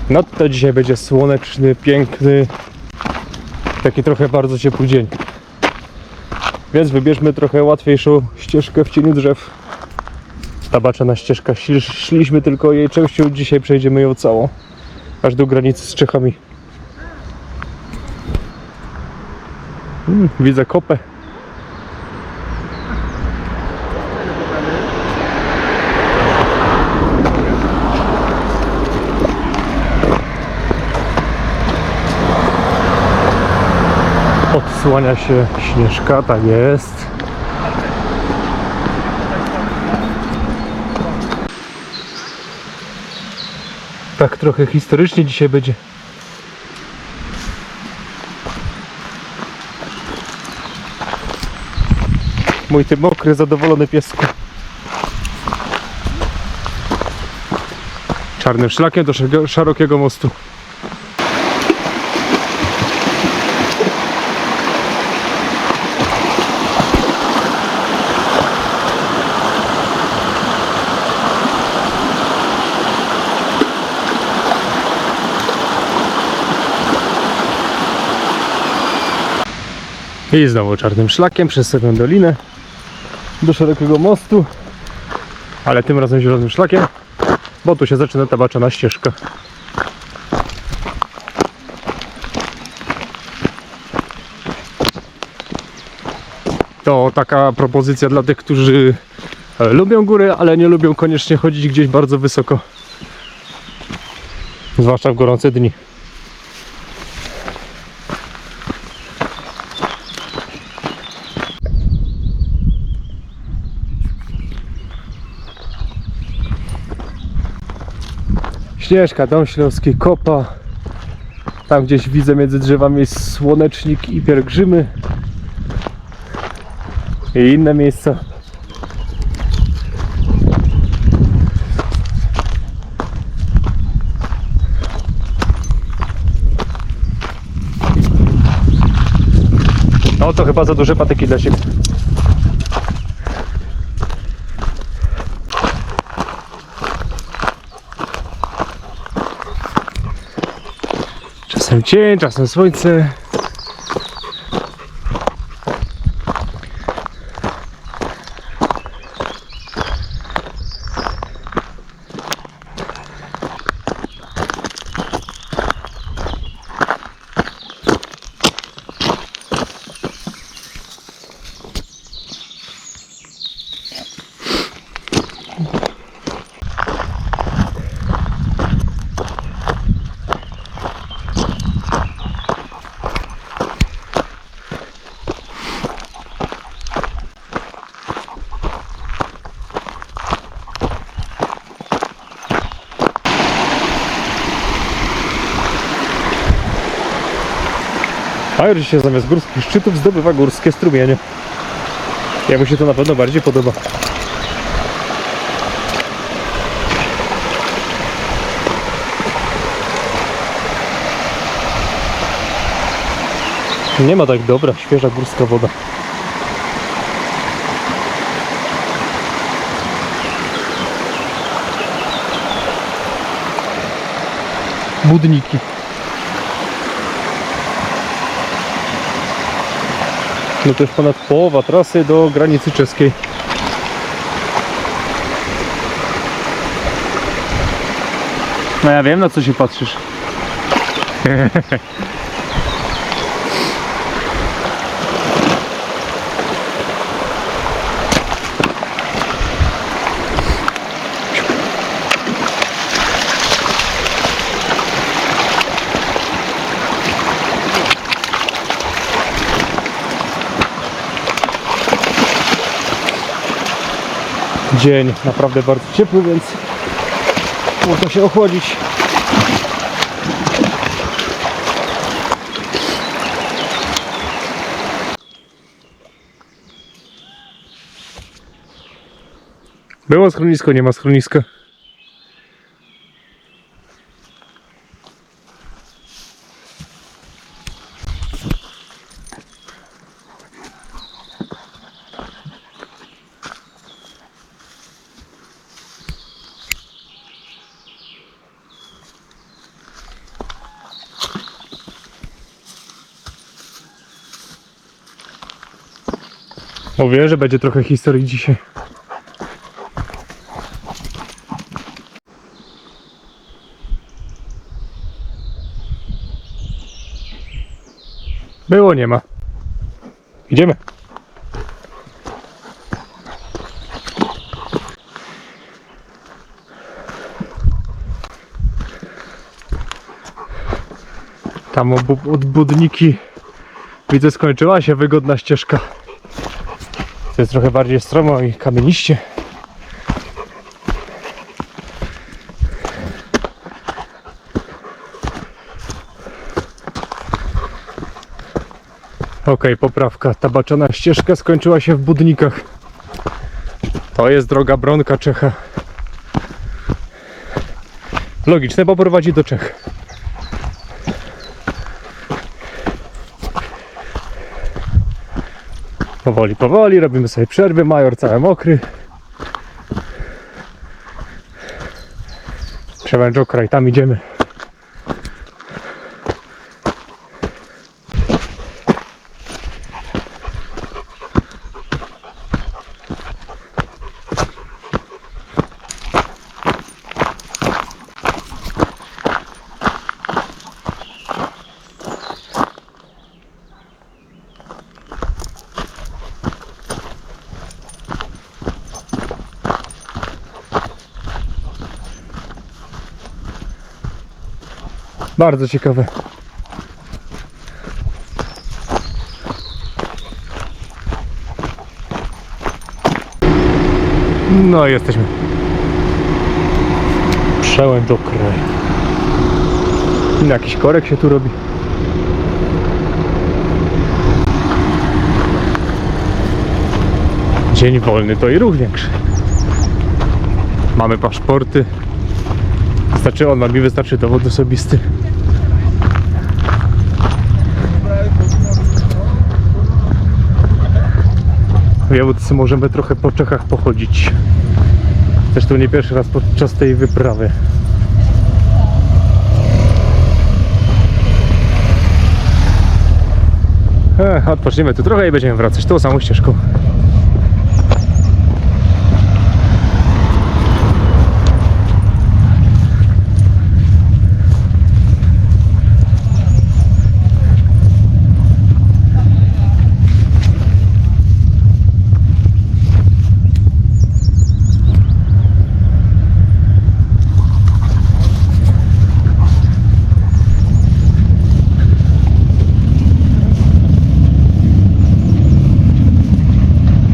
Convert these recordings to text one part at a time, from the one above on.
No to dzisiaj będzie słoneczny, piękny, taki trochę bardzo ciepły dzień. Więc wybierzmy trochę łatwiejszą ścieżkę w cieniu drzew. Tabaczana ścieżka, szliśmy tylko jej częścią, dzisiaj przejdziemy ją całą, aż do granicy z Czechami. Widzę kopę. Odsłania się śnieżka, tak jest. Tak trochę historycznie dzisiaj będzie. Mój ty mokry, zadowolony piesku. Czarnym szlakiem do szerokiego mostu. I znowu czarnym szlakiem przez Srebrną Dolinę do szerokiego mostu, ale tym razem zielonym szlakiem, bo tu się zaczyna tabaczana ścieżka. To taka propozycja dla tych, którzy lubią góry, ale nie lubią koniecznie chodzić gdzieś bardzo wysoko, zwłaszcza w gorące dni. Śnieżka, Dom Śląski, kopa. Tam gdzieś widzę między drzewami jest Słonecznik i Pielgrzymy. I inne miejsca. No to chyba za duże patyki dla siebie. Czasem cień, czasem słońce. A już się zamiast górskich szczytów zdobywa górskie strumienie. Jemu się to na pewno bardziej podoba. Nie ma tak dobra, świeża górska woda. Budniki. No to już ponad połowa trasy do granicy czeskiej. No ja wiem, na co się patrzysz. Dzień naprawdę bardzo ciepły, więc można się ochłodzić. Było schronisko, nie ma schroniska. Mówię, że będzie trochę historii dzisiaj. Było, nie ma. Idziemy. Tam od Budniki widzę, skończyła się wygodna ścieżka. To jest trochę bardziej stromo i kamieniście. Okej, poprawka. Tabaczana ścieżka skończyła się w Budnikach. To jest droga Bronka Czecha. Logiczne, bo prowadzi do Czech. Powoli, powoli, robimy sobie przerwy. Major cały mokry. Przewężokraj, tam idziemy. Bardzo ciekawe. No, jesteśmy. Przełęczokraj. Jakiś korek się tu robi. Dzień wolny to i ruch większy. Mamy paszporty. Wystarczy, on mi wystarczy dowód osobisty. Wojewódzcy możemy trochę po Czechach pochodzić. Zresztą nie pierwszy raz podczas tej wyprawy. Odpoczniemy tu trochę i będziemy wracać tą samą ścieżką.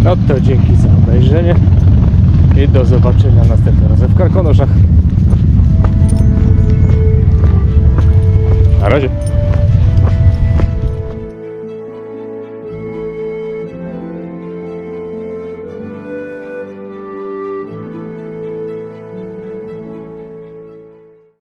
No to dzięki za obejrzenie i do zobaczenia następnym razem w Karkonoszach. Na razie.